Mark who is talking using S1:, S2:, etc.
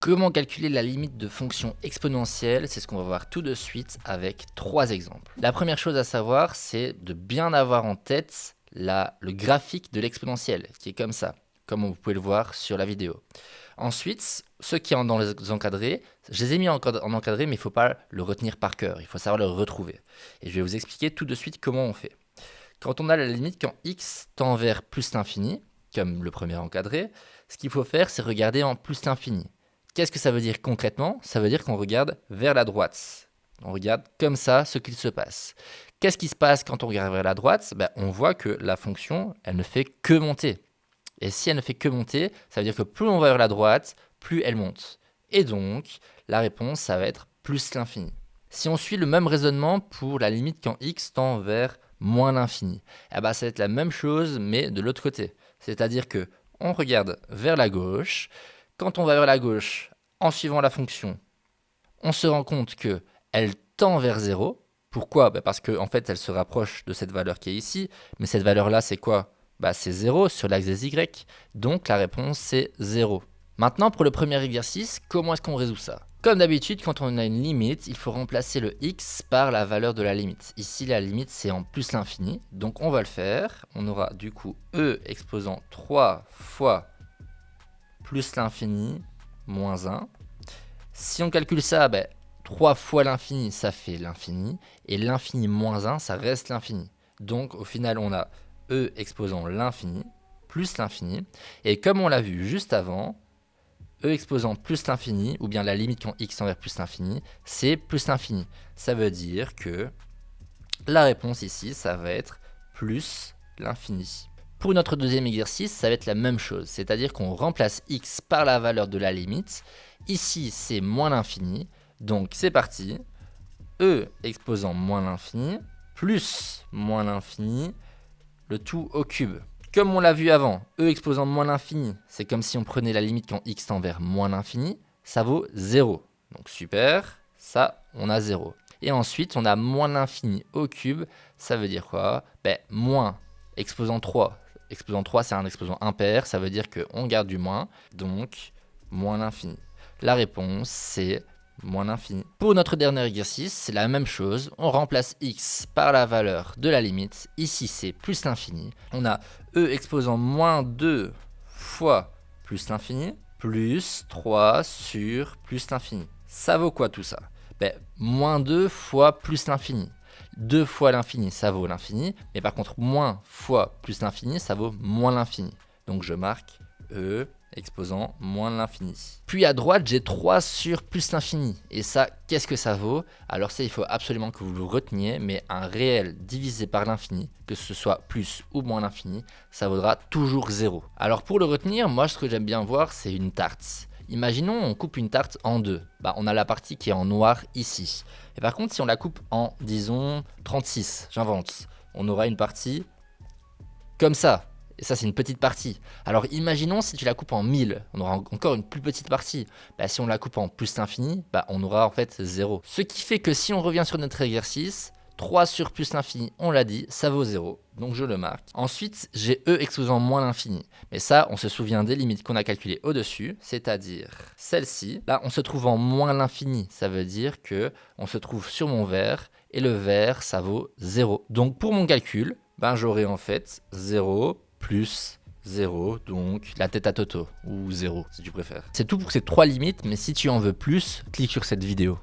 S1: Comment calculer la limite de fonctions exponentielles? C'est ce qu'on va voir tout de suite avec 3 exemples. La première chose à savoir, c'est de bien avoir en tête le graphique de l'exponentielle, qui est comme ça, comme vous pouvez le voir sur la vidéo. Ensuite, ceux qui sont dans les encadrés, je les ai mis en encadré, mais il ne faut pas le retenir par cœur, il faut savoir le retrouver. Et je vais vous expliquer tout de suite comment on fait. Quand on a la limite quand x tend vers plus l'infini, comme le premier encadré, ce qu'il faut faire, c'est regarder en plus l'infini. Qu'est-ce que ça veut dire concrètement? Ça veut dire qu'on regarde vers la droite. On regarde comme ça ce qu'il se passe. Qu'est-ce qui se passe quand on regarde vers la droite? On voit que la fonction, elle ne fait que monter. Et si elle ne fait que monter, ça veut dire que plus on va vers la droite, plus elle monte. Et donc, la réponse, ça va être plus l'infini. Si on suit le même raisonnement pour la limite quand x tend vers moins l'infini, ça va être la même chose, mais de l'autre côté. C'est-à-dire que on regarde vers la gauche. Quand on va vers la gauche, en suivant la fonction, on se rend compte qu'elle tend vers 0. Pourquoi? Parce qu'en fait, elle se rapproche de cette valeur qui est ici. Mais cette valeur-là, c'est quoi? C'est 0 sur l'axe des y. Donc, la réponse, c'est 0. Maintenant, pour le premier exercice, comment est-ce qu'on résout ça? Comme d'habitude, quand on a une limite, il faut remplacer le x par la valeur de la limite. Ici, la limite, c'est en plus l'infini. Donc, on va le faire. On aura du coup e exposant 3 fois plus l'infini, moins 1. Si on calcule ça, 3 fois l'infini, ça fait l'infini. Et l'infini moins 1, ça reste l'infini. Donc, au final, on a e exposant l'infini, plus l'infini. Et comme on l'a vu juste avant, e exposant plus l'infini, ou bien la limite quand x tend vers plus l'infini, c'est plus l'infini. Ça veut dire que la réponse ici, ça va être plus l'infini. Pour notre deuxième exercice, ça va être la même chose, c'est-à-dire qu'on remplace x par la valeur de la limite. Ici, c'est moins l'infini, donc c'est parti. E exposant moins l'infini, plus moins l'infini, le tout au cube. Comme on l'a vu avant, e exposant moins l'infini, c'est comme si on prenait la limite quand x tend vers moins l'infini, ça vaut 0. Donc super, ça, on a 0. Et ensuite, on a moins l'infini au cube, ça veut dire quoi? Moins exposant 3. Exposant 3, c'est un exposant impair, ça veut dire qu'on garde du moins, donc moins l'infini. La réponse, c'est moins l'infini. Pour notre dernier exercice, c'est la même chose. On remplace x par la valeur de la limite. Ici, c'est plus l'infini. On a e exposant moins 2 fois plus l'infini, plus 3 sur plus l'infini. Ça vaut quoi tout ça? Moins 2 fois plus l'infini. 2 fois l'infini, ça vaut l'infini. Mais par contre, moins fois plus l'infini, ça vaut moins l'infini. Donc je marque E exposant moins l'infini. Puis à droite, j'ai 3 sur plus l'infini. Et ça, qu'est-ce que ça vaut? Alors ça, il faut absolument que vous le reteniez, mais un réel divisé par l'infini, que ce soit plus ou moins l'infini, ça vaudra toujours 0. Alors pour le retenir, moi, ce que j'aime bien voir, c'est une tarte. Imaginons, on coupe une tarte en deux. On a la partie qui est en noir ici. Et par contre, si on la coupe en, disons, 36, j'invente, on aura une partie comme ça. Et ça, c'est une petite partie. Alors, imaginons si tu la coupes en 1000, on aura encore une plus petite partie. Si on la coupe en plus l'infini, on aura en fait 0. Ce qui fait que si on revient sur notre exercice, 3 sur plus l'infini, on l'a dit, ça vaut 0. Donc, je le marque. Ensuite, j'ai e exposant moins l'infini. Mais ça, on se souvient des limites qu'on a calculées au-dessus, c'est-à-dire celle-ci. Là, on se trouve en moins l'infini. Ça veut dire que on se trouve sur mon verre, et le verre, ça vaut 0. Donc, pour mon calcul, j'aurai en fait 0 plus 0, donc la tête à Toto, ou 0 si tu préfères. C'est tout pour ces 3 limites, mais si tu en veux plus, clique sur cette vidéo.